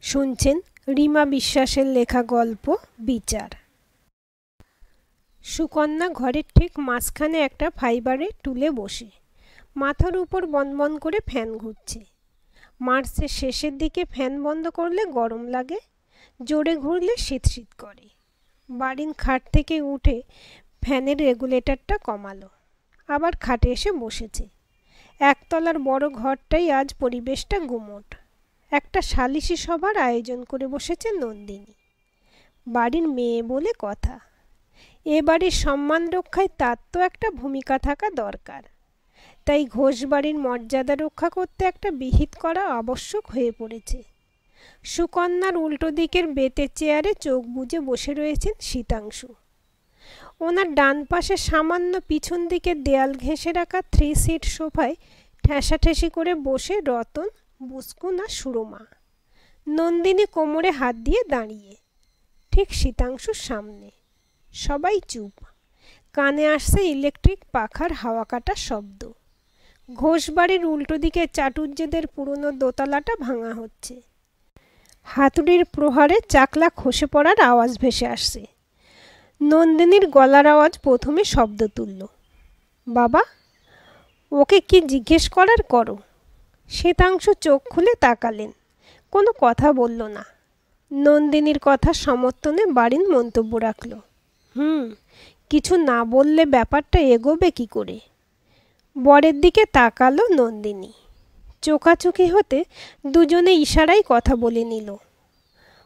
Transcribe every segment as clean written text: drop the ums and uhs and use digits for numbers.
শুনছেন রিমা বিশ্বাসের লেখা গল্প বিচার। সুকন্যা ঘরের ঠিক মাঝখানে একটা ফাইবারের টুলে বসে মাথার উপর বনবন করে ফ্যান ঘুরছে। মার্চের শেষের দিকে ফ্যান বন্ধ করলে গরম লাগে, জোরে ঘুরলে শীত শীত করে। বাড়ির খাট থেকে উঠে ফ্যানের রেগুলেটরটা কমালো, আবার খাটে এসে বসেছে। একতলার বড় ঘরটাই আজ পরিবেশটা গুমোট। একটা সালিশি সভার আয়োজন করে বসেছে নন্দিনী। বাড়ির মেয়ে বলে কথা, এ বাড়ির সম্মান রক্ষায় তার তো একটা ভূমিকা থাকা দরকার। তাই ঘোষ বাড়ির মর্যাদা রক্ষা করতে একটা বিহিত করা আবশ্যক হয়ে পড়েছে। সুকন্যার উল্টো দিকের বেতের চেয়ারে চোখ বুজে বসে রয়েছেন শীতাংশু। ওনার ডান পাশে সামান্য পিছন দিকে দেয়াল ঘেঁষে রাখা 3 সিট সোফায় ঠেসাঠেসি করে বসে রতন, বুস্কুন আর সুরমা। নন্দিনী কোমরে হাত দিয়ে দাঁড়িয়ে ঠিক শীতাংশুর সামনে। সবাই চুপ, কানে আসছে ইলেকট্রিক পাখার হাওয়া কাটার শব্দ। ঘোষবাড়ির উল্টো দিকে চাটুজ্যেদের পুরনো দোতলাটা ভাঙা হচ্ছে। হাতুড়ির প্রহারে চাকলা খসে পড়ার আওয়াজ ভেসে আসছে। নন্দিনীর গলার আওয়াজ প্রথমে শব্দ তুলল, বাবা, ওকে কি জিজ্ঞেস করার করো। শীতাংশু চোখ খুলে তাকালেন, কোনো কথা বলল না। নন্দিনীর কথা সমর্থনে বাড়ির মন্তব্য রাখল, কিছু না বললে ব্যাপারটা এগোবে কি করে। বরের দিকে তাকালো নন্দিনী। চোখাচোখি হতে দুজনে ইশারায় কথা বলে নিল।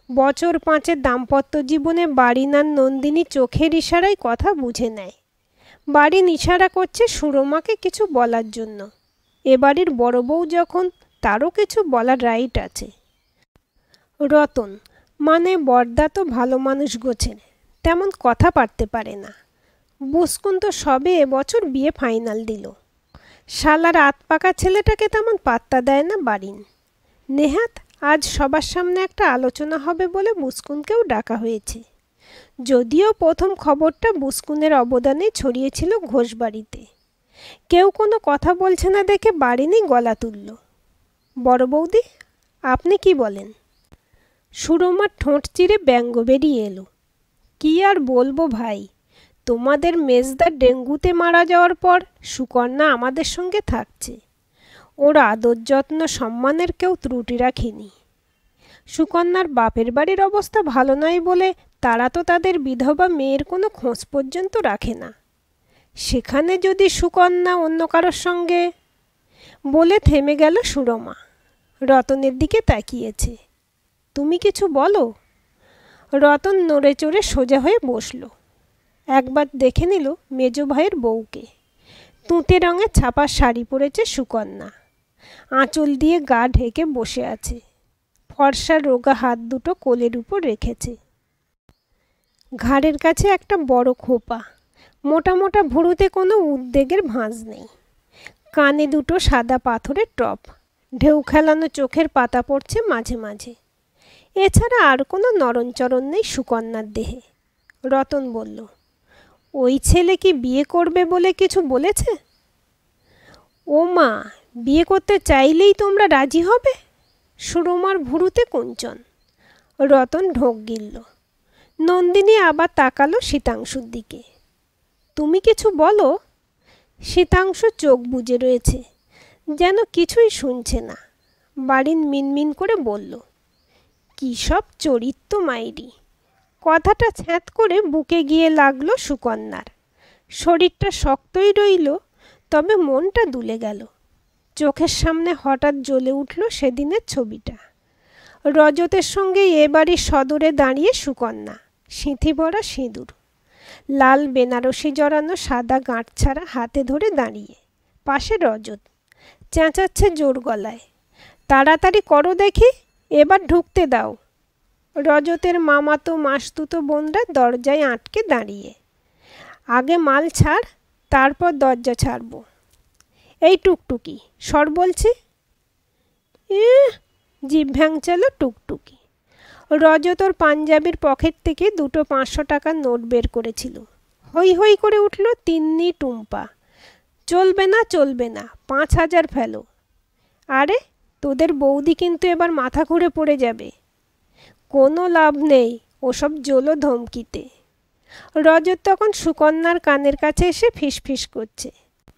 বছর 5 দাম্পত্য জীবনে বাড়িন আর নন্দিনী চোখের ইশারায় কথা বুঝে নেয়। বাড়িন ইশারা করছে সুরমাকে কিছু বলার জন্য। এ বাড়ির বড় বউ যখন, তারও কিছু বলার রাইট আছে। রতন মানে বরদা তো ভালো মানুষ গোছেন, তেমন কথা পারতে পারে না। বুস্কুন তো সবে এবছর বিয়ে ফাইনাল দিল। শালার আতপাকা ছেলেটাকে তেমন পাত্তা দেয় না বাড়িন। নেহাত আজ সবার সামনে একটা আলোচনা হবে বলে বুস্কুনকেও ডাকা হয়েছে। যদিও প্রথম খবরটা বুস্কুনের অবদানে ছড়িয়েছিল ঘোষবাড়িতে। কেউ কোনো কথা বলছে না দেখে বাড়িনই গলা তুলল, বড় বৌদি, আপনি কি বলেন। সুরমার ঠোঁট চিরে ব্যঙ্গ বেরিয়ে এলো, কি আর বলবো ভাই, তোমাদের মেজদা ডেঙ্গুতে মারা যাওয়ার পর সুকন্যা আমাদের সঙ্গে থাকছে। ওর আদর যত্ন সম্মানের কেউ ত্রুটি রাখেনি। সুকন্যার বাপের বাড়ির অবস্থা ভালো নয় বলে তারা তো তাদের বিধবা মেয়ের কোনো খোঁজ পর্যন্ত রাখে না। সেখানে যদি সুকন্যা অন্য কারোর সঙ্গে, বলে থেমে গেল সুরমা। রতনের দিকে তাকিয়েছে, তুমি কিছু বলো। রতন নড়ে চড়ে সোজা হয়ে বসল। একবার দেখে নিল মেজ ভাইয়ের বউকে। তুঁতে রঙের ছাপা শাড়ি পরেছে সুকন্যা, আঁচল দিয়ে গা ঢেকে বসে আছে। ফর্সা রোগা হাত দুটো কোলের উপর রেখেছে। ঘাড়ের কাছে একটা বড় খোপা, মোটা মোটা ভুরুতে কোনো উদ্বেগের ভাঁজ নেই। কানে দুটো সাদা পাথরের টপ, ঢেউ খেলানো চোখের পাতা পড়ছে মাঝে মাঝে। এছাড়া আর কোনো নরণচরণ নেই সুকন্যার দেহে। রতন বলল, ওই ছেলে কি বিয়ে করবে বলে কিছু বলেছে। ও মা, বিয়ে করতে চাইলেই তোমরা রাজি হবে। সুরমার ভুরুতে কুঞ্চন। রতন ঢোক গিলল। নন্দিনী আবার তাকালো শীতাংশুর দিকে, তুমি কিছু বলো। শীতাংশু চোখ বুজে রয়েছে, যেন কিছুই শুনছে না। বাড়ির মিনমিন করে বলল, কী সব চরিত্র মাইরি। কথাটা ছ্যাঁত করে বুকে গিয়ে লাগলো সুকন্যার। শরীরটা শক্তই রইল, তবে মনটা দুলে গেল। চোখের সামনে হঠাৎ জ্বলে উঠল সেদিনের ছবিটা। রজতের সঙ্গে এ বাড়ির সদরে দাঁড়িয়ে সুকন্যা, সিঁথি ভরা সিঁদুর, লাল বেনারসি জড়ানো সাদা গাঁট ছাড়া হাতে ধরে দাঁড়িয়ে। পাশে রজত চেঁচাচ্ছে জোর গলায়, তাড়াতাড়ি করো দেখি, এবার ঢুকতে দাও। রজতের মামাতো মাসতুতো বোনরা দরজায় আটকে দাঁড়িয়ে, আগে মাল ছাড়, তারপর দরজা ছাড়ব। এই টুকটুকি সর বলছি। জিভ ভ্যাংচালো টুকটুকি। রজত ওর পাঞ্জাবির পকেট থেকে দুটো 500 টাকার নোট বের করেছিল। হই হই করে উঠল তিন্নি টুম্পা, চলবে না চলবে না, 5000 ফেলো। আরে তোদের বৌদি কিন্তু এবার মাথা ঘুরে পড়ে যাবে। কোনো লাভ নেই ওসব জোলো ধমকিতে। রজত তখন সুকন্যার কানের কাছে এসে ফিসফিস করছে,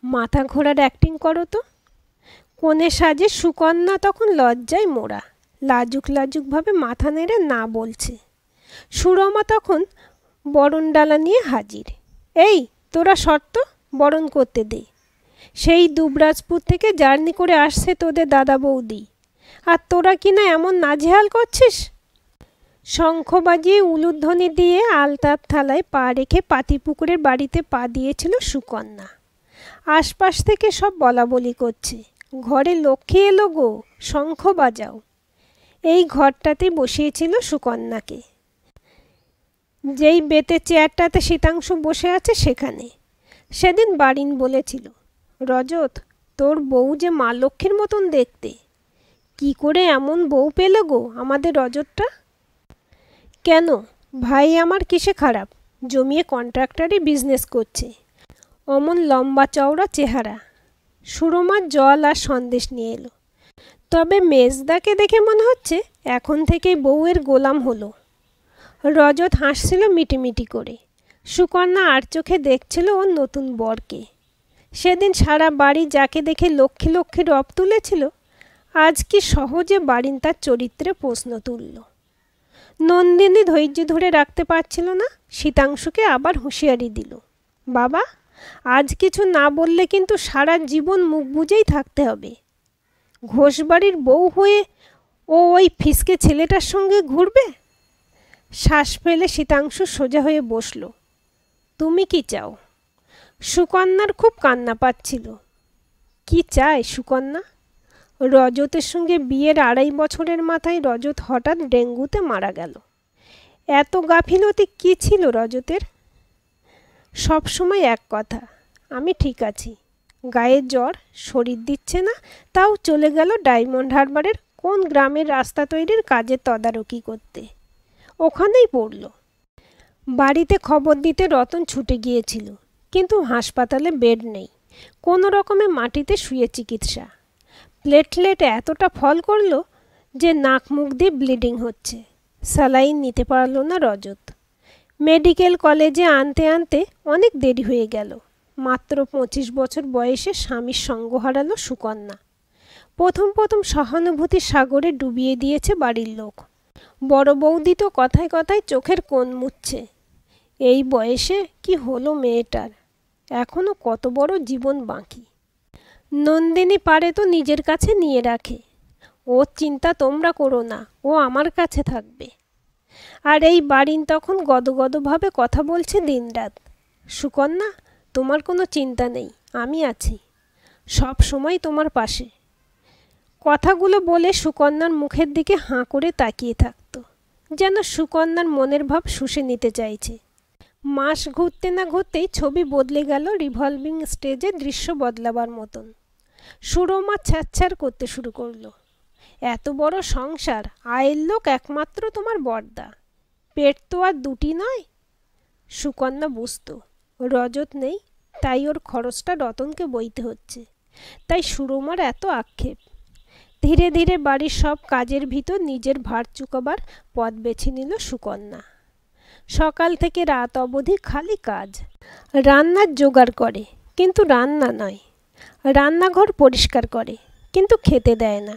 মাথা ঘোরার অ্যাক্টিং করো তো। কোণে সাজে সুকন্যা তখন লজ্জায় মোড়া, লাজুক লাজুকভাবে মাথা নেড়ে না বলছে। সুরমা তখন বরণডালা নিয়ে হাজির। এই তোরা শর্ত বরণ করতে দে। সেই দুবরাজপুর থেকে জার্নি করে আসছে তোদের দাদা বৌদি, আর তোরা কিনা এমন নাজেহাল করছিস। শঙ্খ বাজিয়ে উলুধ্বনি দিয়ে আলতার থালায় পা রেখে পাতিপুকুরের বাড়িতে পা দিয়েছিল সুকন্যা। আশপাশ থেকে সব বলাবলি করছে, ঘরে লক্ষ্মী এলো গো, শঙ্খ বাজাও। এই ঘরটাতে বসিয়েছিল সুকন্যাকে। যেই বেতে চেয়ারটাতে শীতাংশু বসে আছে সেখানে। সেদিন বারিন বলেছিল, রজত তোর বউ যে মা লক্ষ্মীর মতন দেখতে, কি করে এমন বউ পেল গো আমাদের রজতটা। কেন ভাই আমার কিসে খারাপ, জমিয়ে কন্ট্রাক্টরি বিজনেস করছে, অমন লম্বা চওড়া চেহারা। সুরমার জল আর সন্দেশ নিয়ে এলো। তবে মেজদাকে দেখে মনে হচ্ছে এখন থেকেই বউয়ের গোলাম হলো। রজত হাসছিল মিটিমিটি করে। সুকন্যা আর চোখে দেখছিল ওর নতুন বরকে। সেদিন সারা বাড়ি যাকে দেখে লক্ষ্মী লক্ষ্মী রব তুলেছিল, আজ কি সহজে বারিন তার চরিত্রে প্রশ্ন তুলল। নন্দিনী ধৈর্য ধরে রাখতে পারছিল না, শীতাংশুকে আবার হুঁশিয়ারি দিল, বাবা আজ কিছু না বললে কিন্তু সারা জীবন মুখ বুজেই থাকতে হবে। ঘোষবাড়ির বউ হয়ে ও ওই ফিসকে ছেলেটার সঙ্গে ঘুরবে। শ্বাস ফেলে শীতাংশু সোজা হয়ে বসল। তুমি কি চাও? সুকন্যার খুব কান্না পাচ্ছিল। কি চায় সুকন্যা? রজতের সঙ্গে বিয়ের 2.5 বছরের মাথায় রজত হঠাৎ ডেঙ্গুতে মারা গেল। এত গাফিলতি কি ছিল রজতের? সব সময় এক কথা, আমি ঠিক আছি, গায়ে জ্বর, শরীর দিচ্ছে না, তাও চলে গেল ডায়মন্ড হারবারের কোন গ্রামের রাস্তা তৈরির কাজের তদারকি করতে। ওখানেই পড়ল। বাড়িতে খবর দিতে রতন ছুটে গিয়েছিল, কিন্তু হাসপাতালে বেড নেই, কোনো রকমে মাটিতে শুয়ে চিকিৎসা। প্লেটলেট এতটা ফল করল যে নাক মুখ দিয়ে ব্লিডিং হচ্ছে। স্যালাইন নিতে পারল না রজত। মেডিকেল কলেজে আনতে আনতে অনেক দেরি হয়ে গেল। মাত্র 25 বছর বয়সে স্বামীর সঙ্গ হারালো সুকন্যা। প্রথম প্রথম সহানুভূতির সাগরে ডুবিয়ে দিয়েছে বাড়ির লোক। বড় বৌদি তো কথায় কথায় চোখের কোণ মুছছে। এই বয়সে কি হলো মেয়েটার, এখনো কত বড় জীবন বাকি। নন্দিনী পারে তো নিজের কাছে নিয়ে রাখে, ওর চিন্তা তোমরা করো না, ও আমার কাছে থাকবে। আর এই বারিন তখন গদগদভাবে কথা বলছে দিনরাত, সুকন্যা তোমার কোনো চিন্তা নেই, আমি আছি, সব সময় তোমার পাশে। কথাগুলো বলে সুকন্যার মুখের দিকে হাঁ করে তাকিয়ে থাকত, যেন সুকন্যার মনের ভাব শুষে নিতে চাইছে। মাস ঘুরতে না ঘুরতেই ছবি বদলে গেল, রিভলভিং স্টেজে দৃশ্য বদলাবার মতন। সুরমা ছ্যাঁচ্ছার করতে শুরু করলো, এত বড় সংসার, আয়ের লোক একমাত্র তোমার বড়দা, পেট তো আর দুটি নয়। সুকন্যা বুঝত রজত নেই, তাই ওর খরচটা রতনকে বইতে হচ্ছে, তাই সুরমার এত আক্ষেপ। ধীরে ধীরে বাড়ির সব কাজের ভিতর নিজের ভার চুকাবার পথ বেছে নিল সুকন্যা। সকাল থেকে রাত অবধি খালি কাজ। রান্নার জোগাড় করে, কিন্তু রান্না নয়। রান্নাঘর পরিষ্কার করে, কিন্তু খেতে দেয় না।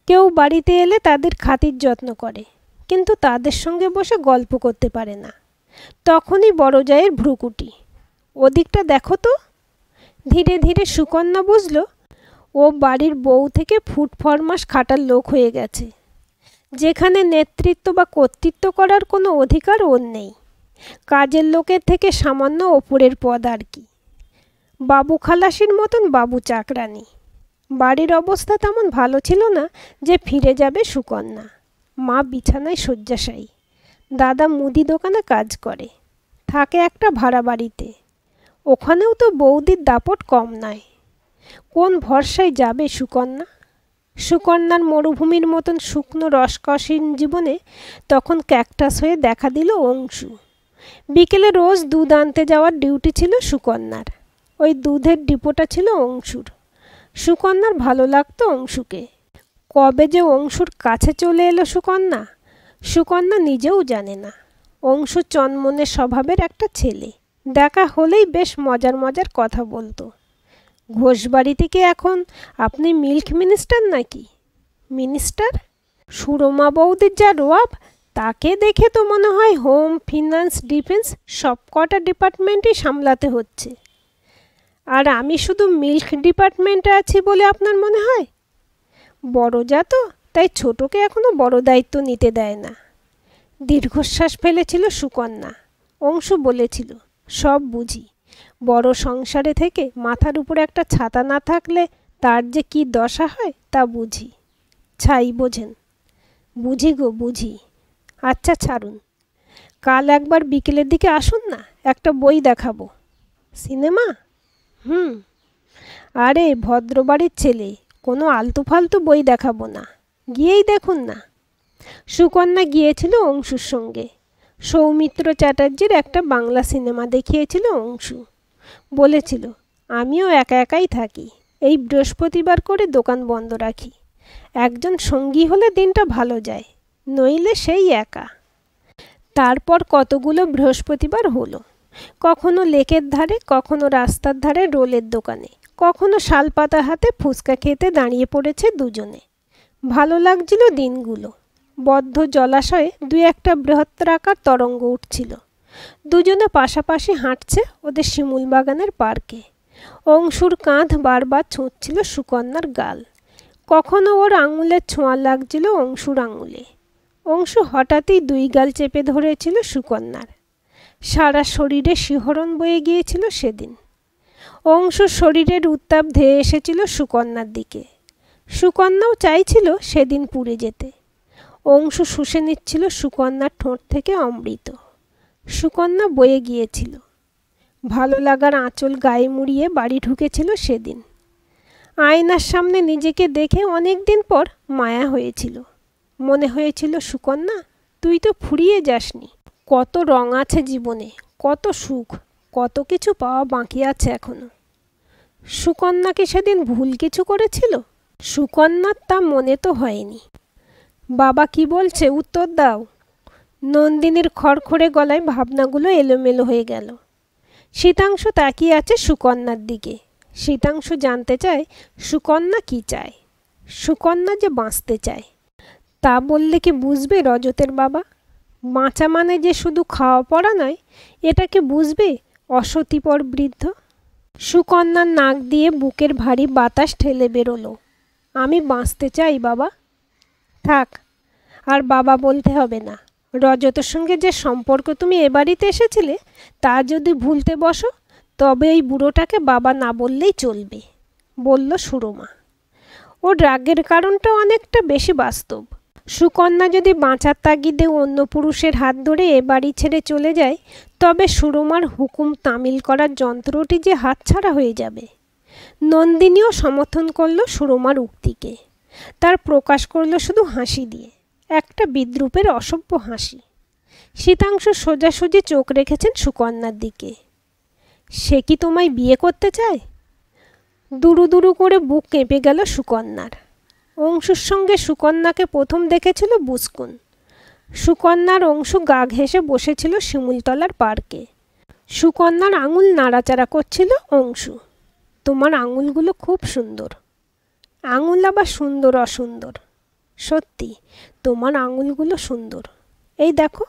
কেউ বাড়িতে এলে তাদের খাতির যত্ন করে, কিন্তু তাদের সঙ্গে বসে গল্প করতে পারে না। তখনই বড় জায়ের ভ্রুকুটি, ওদিকটা দেখো তো। ধীরে ধীরে সুকন্যা বুঝল ও বাড়ির বউ থেকে ফুট ফরমাস খাটার লোক হয়ে গেছে, যেখানে নেতৃত্ব বা কর্তৃত্ব করার কোনো অধিকার ওর নেই। কাজের লোকের থেকে সামান্য ওপরের পদ আর কি, বাবু খালাসির মতন বাবু চাকরানি। বাড়ির অবস্থা তেমন ভালো ছিল না যে ফিরে যাবে সুকন্যা। মা বিছানায় শয্যাশায়ী, দাদা মুদি দোকানে কাজ করে, থাকে একটা ভাড়া বাড়িতে। ওখানেও তো বৌদির দাপট কম নয়। কোন ভরসায় যাবে সুকন্যা? সুকন্যার মরুভূমির মতন শুকনো রসকসীন জীবনে তখন ক্যাকটাস হয়ে দেখা দিল অংশু। বিকেলে রোজ দুধ আনতে যাওয়ার ডিউটি ছিল সুকন্যার। ওই দুধের ডিপোটা ছিল অংশুর। সুকন্যার ভালো লাগতো অংশুকে। কবে যে অংশুর কাছে চলে এলো সুকন্যা, সুকন্যা নিজেও জানে না। অংশু চনমনে স্বভাবের একটা ছেলে, দেখা হলেই বেশ মজার মজার কথা বলতো। ঘোষবাড়ি থেকে এখন আপনি মিল্ক মিনিস্টার নাকি? মিনিস্টার? সুরমা বৌদির যা রোয়াব, তাকে দেখে তো মনে হয় হোম, ফিনান্স, ডিফেন্স সব কটা ডিপার্টমেন্টই সামলাতে হচ্ছে। আর আমি শুধু মিল্ক ডিপার্টমেন্টে আছি বলে আপনার মনে হয়? বড় যা তো, তাই ছোটকে এখনো বড় দায়িত্ব নিতে দেয় না। দীর্ঘশ্বাস ফেলেছিল সুকন্যা। অংশু বলেছিল, সব বুঝি, বড় সংসারে থেকে মাথার উপর একটা ছাতা না থাকলে তার যে কি দশা হয় তা বুঝি। ছাই বোঝেন? বুঝি গো, বুঝি। আচ্ছা ছাড়ুন, কাল একবার বিকেলের দিকে আসুন না, একটা বই দেখাবো। সিনেমা? আরে ভদ্রবাড়ির ছেলে, কোনো আলতু ফালতু বই দেখাবো না, গিয়েই দেখুন না। সুকন্যা গিয়েছিল অংশুর সঙ্গে। সৌমিত্র চ্যাটার্জির একটা বাংলা সিনেমা দেখিয়েছিল অংশু। বলেছিল, আমিও একা একাই থাকি, এই বৃহস্পতিবার করে দোকান বন্ধ রাখি। একজন সঙ্গী হলে দিনটা ভালো যায়, নইলে সেই একা। তারপর কতগুলো বৃহস্পতিবার হলো। কখনো লেকের ধারে, কখনো রাস্তার ধারে রোলের দোকানে, কখনো শালপাতা হাতে ফুচকা খেতে দাঁড়িয়ে পড়েছে দুজনে। ভালো লাগছিল দিনগুলো। বদ্ধ জলাশয়ে দুই একটা বৃহত্তরাকার তরঙ্গ উঠছিল। দুজনে পাশাপাশি হাঁটছে ওদের শিমুল বাগানের পার্কে। অংশুর কাঁধ বারবার ছুঁচ্ছিল সুকন্যার গাল। কখনো ওর আঙুলের ছোঁয়া লাগছিল অংশুর আঙুলে। অংশু হঠাৎই দুই গাল চেপে ধরেছিল সুকন্যার। সারা শরীরে শিহরণ বয়ে গিয়েছিল সেদিন। অংশুর শরীরের উত্তাপ ধেয়ে এসেছিল সুকন্যার দিকে। সুকন্যাও চাইছিল সেদিন পুড়ে যেতে। অংশু শুষে নিচ্ছিল সুকন্যার ঠোঁট থেকে অমৃত। সুকন্যা বয়ে গিয়েছিল। ভালো লাগার আঁচল গায়ে মুড়িয়ে বাড়ি ঢুকেছিল সেদিন। আয়নার সামনে নিজেকে দেখে অনেক দিন পর মায়া হয়েছিল। মনে হয়েছিল, সুকন্যা, তুই তো ফুরিয়ে যাসনি। কত রং আছে জীবনে, কত সুখ, কত কিছু পাওয়া বাকি আছে এখনো। সুকন্যা কি সেদিন ভুল কিছু করেছিল? সুকন্যার তা মনে তো হয়নি। বাবা কি বলছে উত্তর দাও। নন্দিনীর খড়খড়ে গলায় ভাবনাগুলো এলোমেলো হয়ে গেল। শীতাংশু তাকিয়ে আছে সুকন্যার দিকে। শীতাংশু জানতে চায় সুকন্যা কি চায়। সুকন্যা যে বাঁচতে চায়। তা বললে কি বুঝবে রজতের বাবা? বাঁচা মানে যে শুধু খাওয়া পড়া নয়, এটাকে বুঝবে অসতিপর বৃদ্ধ? সুকন্যার নাক দিয়ে বুকের ভারী বাতাস ঠেলে বেরোলো। আমি বাঁচতে চাই বাবা। থাক, আর বাবা বলতে হবে না। রজতের সঙ্গে যে সম্পর্ক তুমি এ বাড়িতে এসেছিলে, তা যদি ভুলতে বসো, তবে এই বুড়োটাকে বাবা না বললেই চলবে, বলল সুরমা। ওর রাগের কারণটা অনেকটা বেশি বাস্তব। সুকন্যা যদি বাঁচার তাগিদে অন্য পুরুষের হাত ধরে এ বাড়ি ছেড়ে চলে যায়, তবে সুরমার হুকুম তামিল করার যন্ত্রটি যে হাতছাড়া হয়ে যাবে। নন্দিনীও সমর্থন করল সুরমার উক্তিকে। তার প্রকাশ করল শুধু হাসি দিয়ে, একটা বিদ্রূপের অসভ্য হাসি। শীতাংশু সোজাসুজি চোখ রেখেছেন সুকন্যার দিকে। সে কি তোমায় বিয়ে করতে চায়? দুরু দুরু করে বুক কেঁপে গেল সুকন্যার। অংশুর সঙ্গে সুকন্যাকে প্রথম দেখেছিল বুসকুন। সুকন্যার অংশু গা ঘেঁষে বসেছিল শিমুলতলার পার্কে। সুকন্যার আঙুল নাড়াচাড়া করছিল অংশু। তোমার আঙুলগুলো খুব সুন্দর। আঙুল আবার সুন্দর অসুন্দর? সত্যি, তোমার আঙুলগুলো সুন্দর। এই দেখো,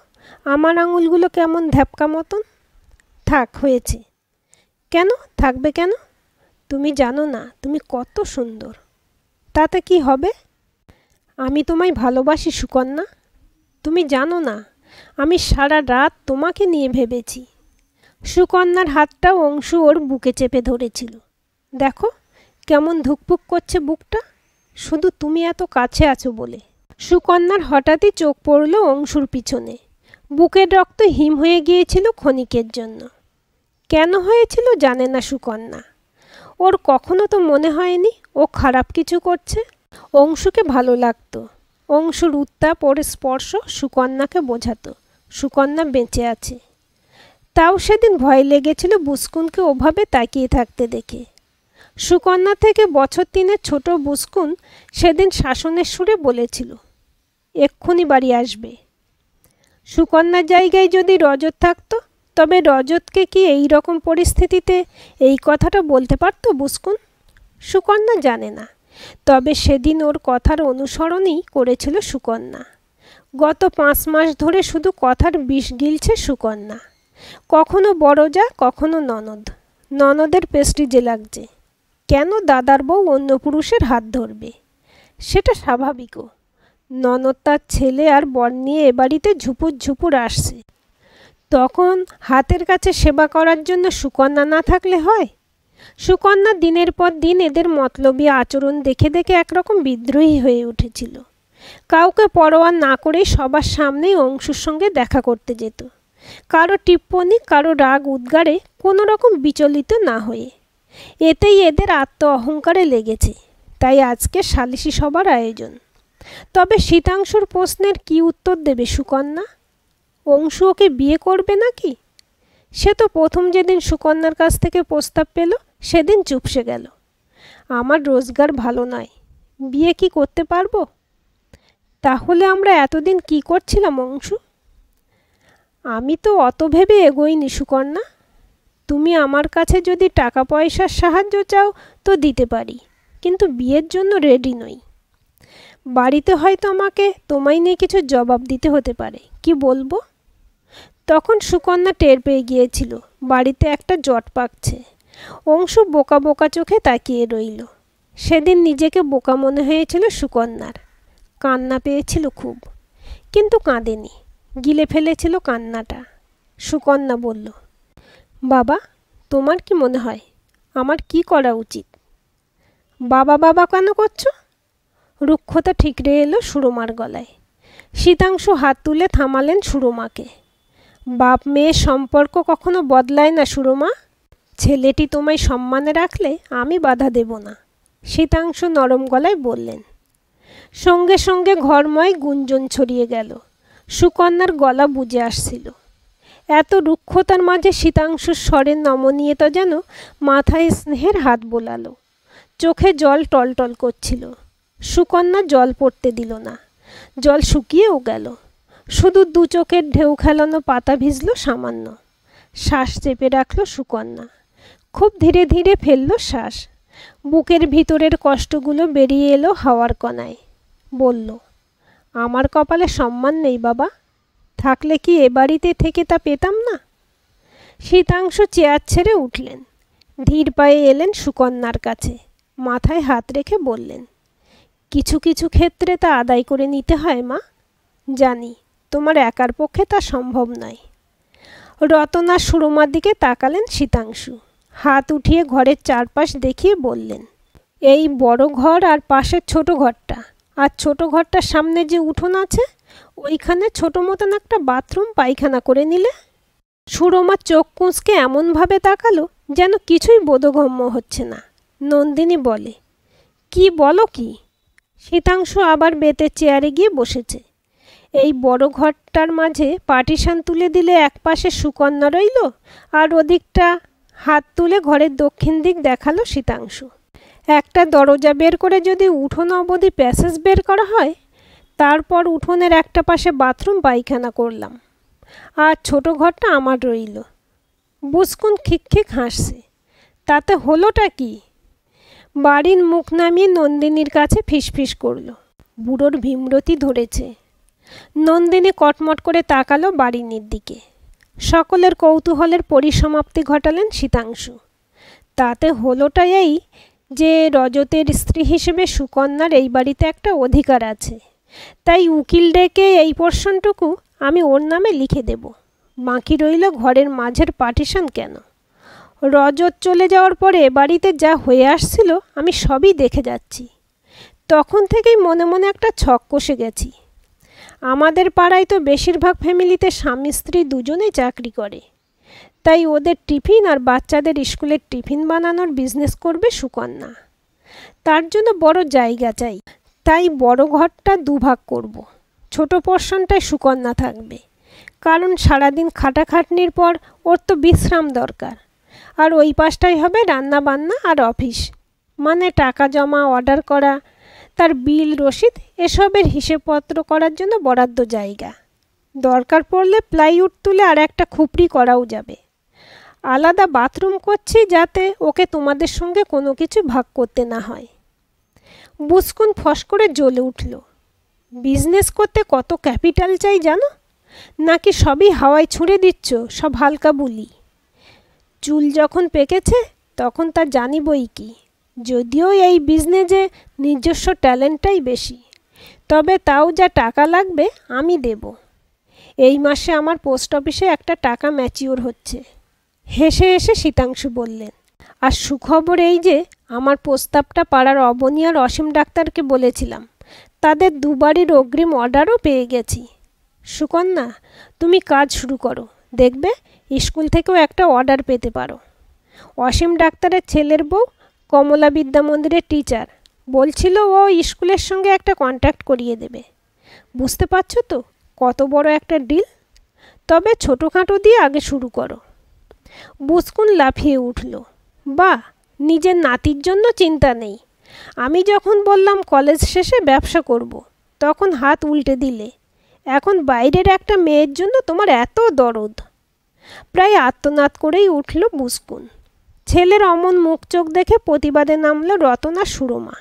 আমার আঙুলগুলো কেমন ধ্যাপকা মতন। থাক, হয়েছে। কেন থাকবে কেন? তুমি জানো না তুমি কত সুন্দর। তাতে কি হবে? আমি তোমায় ভালোবাসি সুকন্যা। তুমি জানো না, আমি সারা রাত তোমাকে নিয়ে ভেবেছি। সুকন্যার হাতটা অংশু ওর বুকে চেপে ধরেছিল। দেখো কেমন ধুকপুক করছে বুকটা, শুধু তুমি এত কাছে আছো বলে। সুকন্যার হঠাৎই চোখ পড়ল অংশুর পিছনে। বুকের রক্ত হিম হয়ে গিয়েছিল ক্ষণিকের জন্য। কেন হয়েছিল জানে না সুকন্যা। ওর কখনো তো মনে হয়নি ও খারাপ কিছু করছে। অংশুকে ভালো লাগতো। অংশুর উত্তাপ ওর স্পর্শ সুকন্যাকে বোঝাতো সুকন্যা বেঁচে আছে। তাও সেদিন ভয় লেগেছিল বুসকুনকে ওভাবে তাকিয়ে থাকতে দেখে। সুকন্যা থেকে বছর 3-এর ছোট বুসকুন সেদিন শাসনের সুরে বলেছিল, এক্ষুনি বাড়ি আসবে, সুকন্যার জায়গায় যদি রজত থাকতো, তবে রজতকে কি এই রকম পরিস্থিতিতে এই কথাটা বলতে পারতো বুসকুন? সুকন্যা জানে না, তবে সেদিন ওর কথার অনুসরণই করেছিল সুকন্যা। গত 5 মাস ধরে শুধু কথার বিষ গিলছে সুকন্যা। কখনো বড় যা, কখনো ননদ। ননদের প্রেস্টিজে লাগছে। কেন দাদার বউ অন্য পুরুষের হাত ধরবে? সেটা স্বাভাবিকও। ননদ তার ছেলে আর বর নিয়ে এ বাড়িতে ঝুপুর ঝুপুর আসছে। তখন হাতের কাছে সেবা করার জন্য সুকন্যা না থাকলে হয়? সুকন্যা দিনের পর দিন এদের মতলবী আচরণ দেখে দেখে একরকম বিদ্রোহী হয়ে উঠেছিল। কাউকে পরোয়া না করেই সবার সামনেই অংশুর সঙ্গে দেখা করতে যেত, কারো টিপ্পনি, কারো রাগ উদ্গারে কোনো রকম বিচলিত না হয়ে। এতেই এদের আত্ম অহংকারে লেগেছে। তাই আজকে সালিশি সভার আয়োজন। তবে শীতাংশুর প্রশ্নের কি উত্তর দেবে সুকন্যা? অংশু ওকে বিয়ে করবে নাকি? সে তো প্রথম যেদিন সুকন্যার কাছ থেকে প্রস্তাব পেল সেদিন চুপসে গেল। আমার রোজগার ভালো নয়, বিয়ে কি করতে পারবো? তাহলে আমরা এতদিন কি করছিলাম অংশু? আমি তো অত ভেবে এগোইনি সুকন্যা। তুমি আমার কাছে যদি টাকা পয়সার সাহায্য চাও তো দিতে পারি, কিন্তু বিয়ের জন্য রেডি নই। বাড়িতে হয়তো আমাকে তোমায় নিয়ে কিছু জবাব দিতে হতে পারে, কি বলবো? তখন সুকন্যা টের পেয়ে গিয়েছিল বাড়িতে একটা জট পাকছে। অংশু বোকা বোকা চোখে তাকিয়ে রইল। সেদিন নিজেকে বোকা মনে হয়েছিল সুকন্যার। কান্না পেয়েছিল খুব, কিন্তু কাঁদেনি, গিলে ফেলেছিল কান্নাটা। সুকন্যা বলল, বাবা, তোমার কি মনে হয় আমার কি করা উচিত? বাবা বাবা কেন করছো? রুক্ষতা ঠিকরে এলো সুরমার গলায়। শীতাংশু হাত তুলে থামালেন সুরমাকে। বাপ মেয়ের সম্পর্ক কখনো বদলায় না সুরমা। ছেলেটি তোমায় সম্মানে রাখলে আমি বাধা দেব না, শীতাংশু নরম গলায় বললেন। সঙ্গে সঙ্গে ঘরময় গুঞ্জন ছড়িয়ে গেল। সুকন্যার গলা বুজে আসছিল। এত রুক্ষতার মাঝে শীতাংশুর স্বরের নমনীয়তা যেন মাথায় স্নেহের হাত বোলালো। চোখে জল টলটল করছিল। সুকন্যা জল পড়তে দিল না। জল শুকিয়েও গেল। শুধু দু চোখের ঢেউ খেলানো পাতা ভিজল সামান্য। শ্বাস চেপে রাখল সুকন্যা। খুব ধীরে ধীরে ফেলল শ্বাস। বুকের ভিতরের কষ্টগুলো বেরিয়ে এলো হাওয়ার কণায়। বলল, আমার কপালে সম্মান নেই বাবা। থাকলে কি এ বাড়িতে থেকে তা পেতাম না? শীতাংশু চেয়ার ছেড়ে উঠলেন। ধীর পায়ে এলেন সুকন্যার কাছে। মাথায় হাত রেখে বললেন, কিছু কিছু ক্ষেত্রে তা আদায় করে নিতে হয় মা। জানি তোমার একার পক্ষে তা সম্ভব নয়। রতনা সুরমার দিকে তাকালেন শীতাংশু। হাত উঠিয়ে ঘরের চারপাশ দেখিয়ে বললেন, এই বড় ঘর আর পাশের ছোট ঘরটা, আর ছোট ঘরটার সামনে যে উঠোন আছে ওইখানে ছোট মতন একটা বাথরুম পায়খানা করে নিলে। সুরমা চোখ কুঁচকে এমনভাবে তাকালো যেন কিছুই বোধগম্য হচ্ছে না। নন্দিনী বলে, কি বলো কি? শীতাংশু আবার বেতের চেয়ারে গিয়ে বসেছে। এই বড় ঘরটার মাঝে পার্টিশন তুলে দিলে এক পাশে সুকন্যা রইল, আর ওদিকটা হাত তুলে ঘরের দক্ষিণ দিক দেখালো শীতাংশু। একটা দরজা বের করে যদি উঠোন অবধি প্যাসেজ বের করা হয়, তারপর উঠোনের একটা পাশে বাথরুম পায়খানা করলাম, আর ছোট ঘরটা আমার রইল। বুসকুন খিকখিক হাসছে। তাতে হলোটা কি? বাড়ির মুখ নামিয়ে নন্দিনীর কাছে ফিসফিস করল। বুড়োর ভীমরতি ধরেছে। নন্দিনী কটমট করে তাকালো বাড়ির দিকে। সকলের কৌতূহলের পরিসমাপ্তি ঘটালেন শীতাংশু। তাতে হলোটা এই যে রজতের স্ত্রী হিসেবে সুকন্যার এই বাড়িতে একটা অধিকার আছে। তাই উকিল ডেকে এই পোর্শনটুকু আমি ওর নামে লিখে দেব। বাকি রইল ঘরের মাঝের পার্টিশন। কেন? রজত চলে যাওয়ার পরে বাড়িতে যা হয়ে আসছিল আমি সবই দেখে যাচ্ছি। তখন থেকেই মনে মনে একটা ছক কষে গেছি। আমাদের পাড়ায় তো বেশিরভাগ ফ্যামিলিতে স্বামী স্ত্রী দুজনেই চাকরি করে। তাই ওদের টিফিন আর বাচ্চাদের স্কুলের টিফিন বানানোর বিজনেস করবে সুকন্যা। তার জন্য বড় জায়গা চাই। তাই বড় ঘরটা দুভাগ করব। ছোট পোর্শনটায় সুকন্যা থাকবে, কারণ সারাদিন খাটাখাটনির পর ওর তো বিশ্রাম দরকার। আর ওই পাশটাই হবে রান্না বান্না আর অফিস, মানে টাকা জমা, অর্ডার করা, তার বিল রসিদ এসবের হিসেবপত্র করার জন্য বরাদ্দ জায়গা। দরকার পড়লে প্লাইউড তুলে আর একটা খুপড়ি করাও যাবে। আলাদা বাথরুম করছি যাতে ওকে তোমাদের সঙ্গে কোনো কিছু ভাগ করতে না হয়। বুসকুন ফস করে জ্বলে উঠল। বিজনেস করতে কত ক্যাপিটাল চাই জানো? নাকি সবই হাওয়ায় ছুঁড়ে দিচ্ছ সব হালকা বুলি? চুল যখন পেকেছে তখন তা জানি বই কি, যদিও এই বিজনেসে নিজস্ব ট্যালেন্টটাই বেশি, তবে তাও যা টাকা লাগবে আমি দেব। এই মাসে আমার পোস্ট অফিসে একটা টাকা ম্যাচিওর হচ্ছে। হেসে হেসে শীতাংশু বললেন, আর সুখবর এই যে আমার প্রস্তাবটা পাড়ার অবনী আর অসীম ডাক্তারকে বলেছিলাম, তাদের দুবারই অগ্রিম অর্ডারও পেয়ে গেছি। সুকন্যা, তুমি কাজ শুরু করো, দেখবে স্কুল থেকেও একটা অর্ডার পেতে পারো। অসীম ডাক্তারের ছেলের বউ কমলা বিদ্যা মন্দিরের টিচার, বলছিল ও স্কুলের সঙ্গে একটা কন্ট্যাক্ট করিয়ে দেবে। বুঝতে পারছো তো কত বড় একটা ডিল? তবে ছোটোখাটো দিয়ে আগে শুরু করো। বুসকুন লাফিয়ে উঠল, বাহ, নিজের নাতির জন্য চিন্তা নেই। আমি যখন বললাম কলেজ শেষে ব্যবসা করব, তখন হাত উল্টে দিলে। এখন বাইরের একটা মেয়ের জন্য তোমার এত দরদ। প্রায় আর্তনাদ করেই উঠল বুসকুন। ছেলের অমন মুখ চোখ দেখে প্রতিবাদে নামল রতন আর সুরমা।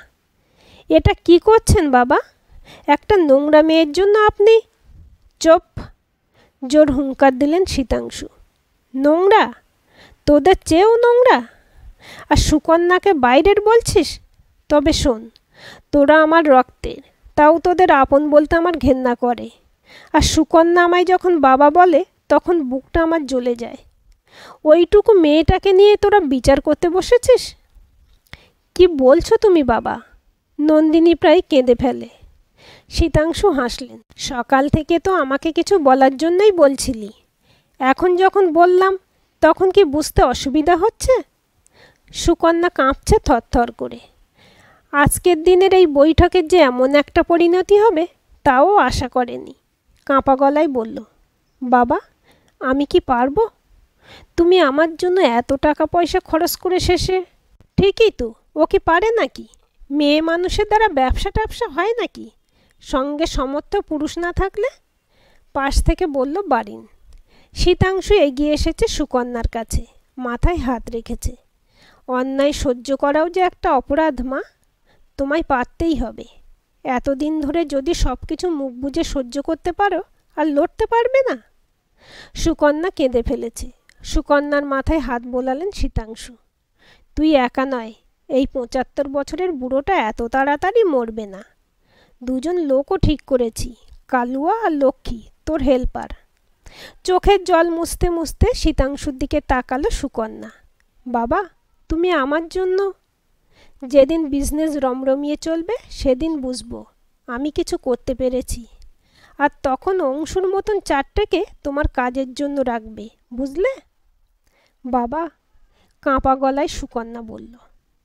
এটা কি করছেন বাবা? একটা নোংরা মেয়ের জন্য আপনি? চুপ! জোর হুঙ্কার দিলেন শীতাংশু। নোংরা? তোদের চেয়েও নোংরা? আর সুকন্যাকে বাইরের বলছিস? তবে শোন, তোরা আমার রক্তের, তাও তোদের আপন বলতে আমার ঘেন্না করে। আর সুকন্যা আমায় যখন বাবা বলে তখন বুকটা আমার জ্বলে যায়। ওইটুকু মেয়েটাকে নিয়ে তোরা বিচার করতে বসেছিস? কি বলছো তুমি বাবা? নন্দিনী প্রায় কেঁদে ফেলে। শীতাংশু হাসলেন। সকাল থেকে তো আমাকে কিছু বলার জন্যই বলছিলি, এখন যখন বললাম তখন কি বুঝতে অসুবিধা হচ্ছে? সুকন্যা কাঁপছে থরথর করে। আজকের দিনের এই বৈঠকের যে এমন একটা পরিণতি হবে তাও আশা করেনি। কাঁপা গলায় বলল, বাবা, আমি কি পারবো? তুমি আমার জন্য এত টাকা পয়সা খরচ করে শেষে? ঠিকই তো, ও কি পারে নাকি? মেয়ে মানুষের দ্বারা ব্যবসা ট্যাবসা হয় নাকি, সঙ্গে সমর্থ পুরুষ না থাকলে? পাশ থেকে বলল বারিন। শীতাংশু এগিয়ে এসেছে সুকন্যার কাছে, মাথায় হাত রেখেছে। অন্যায় সহ্য করাও যে একটা অপরাধ মা, তোমায় পারতেই হবে। এতদিন ধরে যদি সব কিছু মুখ বুজে সহ্য করতে পারো, আর লড়তে পারবে না? সুকন্যা কেঁদে ফেলেছে। সুকন্যার মাথায় হাত বোলালেন শীতাংশু। তুই একা নয়, এই ৭৫ বছরের বুড়োটা এত তাড়াতাড়ি মরবে না। দুজন লোকও ঠিক করেছি, কালুয়া আর লক্ষ্মী, তোর হেল্পার। চোখের জল মুছতে মুছতে শীতাংশুর দিকে তাকালো সুকন্যা। বাবা, তুমি আমার জন্য? যেদিন বিজনেস রমরমিয়ে চলবে সেদিন বুঝবো আমি কিছু করতে পেরেছি। আর তখন অংশুর মতন চারটেকে তোমার কাজের জন্য রাখবে, বুঝলে? বাবা, কাঁপা গলায় সুকন্যা বলল,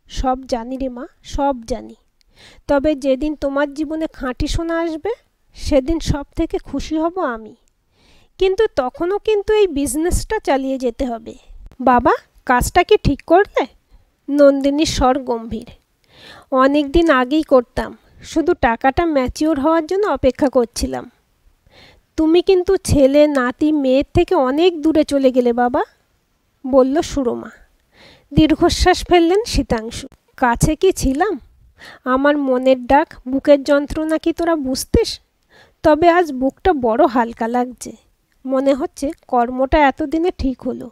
সব জানি রে মা, সব জানি। তবে যেদিন তোমার জীবনে খাঁটি সোনা আসবে সেদিন সব থেকে খুশি হব আমি। কিন্তু তখনও কিন্তু এই বিজনেসটা চালিয়ে যেতে হবে। বাবা, কাজটা কি ঠিক করলে? নন্দিনীর স্বর গম্ভীর। অনেক দিন আগেই করতাম, শুধু টাকাটা ম্যাচিওর হওয়ার জন্য অপেক্ষা করছিলাম। তুমি কিন্তু ছেলে নাতি মেয়ের থেকে অনেক দূরে চলে গেলে বাবা, বলল সুরমা। দীর্ঘশ্বাস ফেললেন শীতাংশু। কাছে কি ছিলাম? আমার মনের ডাক, বুকের যন্ত্রণা কি তোরা বুঝতিস? তবে আজ বুকটা বড় হালকা লাগছে। মনে হচ্ছে কর্মটা এতদিনে ঠিক হলো,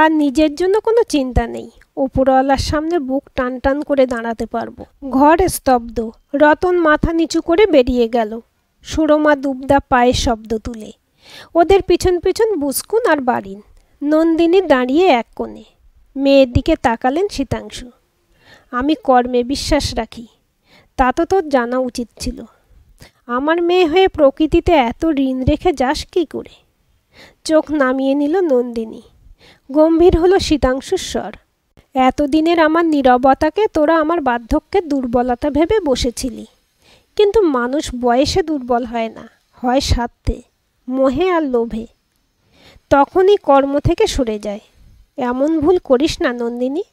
আর নিজের জন্য কোনো চিন্তা নেই। ওপরওয়ালার সামনে বুক টান টান করে দাঁড়াতে পারবো। ঘর স্তব্ধ। রতন মাথা নিচু করে বেরিয়ে গেল, সুরমা দুবদা পায়ের শব্দ তুলে। ওদের পিছন পিছন বুসকুন আর বারিন। নন্দিনী দাঁড়িয়ে এক কোণে। মেয়ের দিকে তাকালেন শীতাংশু। আমি কর্মে বিশ্বাস রাখি, তা তো তোর জানা উচিত ছিল। আমার মেয়ে হয়ে প্রকৃতিতে এত ঋণ রেখে যাস কী করে? চোখ নামিয়ে নিল নন্দিনী। গম্ভীর হলো শীতাংশুর স্বর। এতদিনের আমার নীরবতাকে তোরা আমার বার্ধক্যের দুর্বলতা ভেবে বসেছিলি, কিন্তু মানুষ বয়সে দুর্বল হয় না, হয় স্বার্থে, মোহে আর লোভে। তখনই কর্ম থেকে সরে যায়। এমন ভুল করিস না নন্দিনী।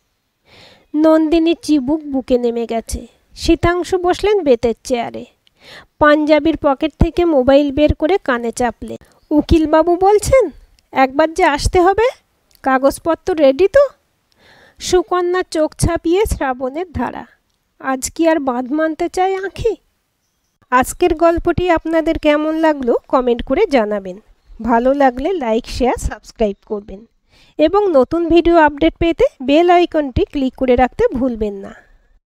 নন্দিনী চিবুক বুকে নেমে গেছে। শীতাংশু বসলেন বেতের চেয়ারে। পাঞ্জাবির পকেট থেকে মোবাইল বের করে কানে চাপলে। উকিলবাবু বলছেন একবার যে আসতে হবে, কাগজপত্র রেডি তো? সুকন্যা চোখ ছাপিয়ে শ্রাবণের ধারা। আজ কি আর বাঁধ মানতে চায় আঁখি? আজকের গল্পটি আপনাদের কেমন লাগলো কমেন্ট করে জানাবেন। ভালো লাগলে লাইক, শেয়ার, সাবস্ক্রাইব করবেন এবং নতুন ভিডিও আপডেট পেতে বেল আইকনটি ক্লিক করে রাখতে ভুলবেন না।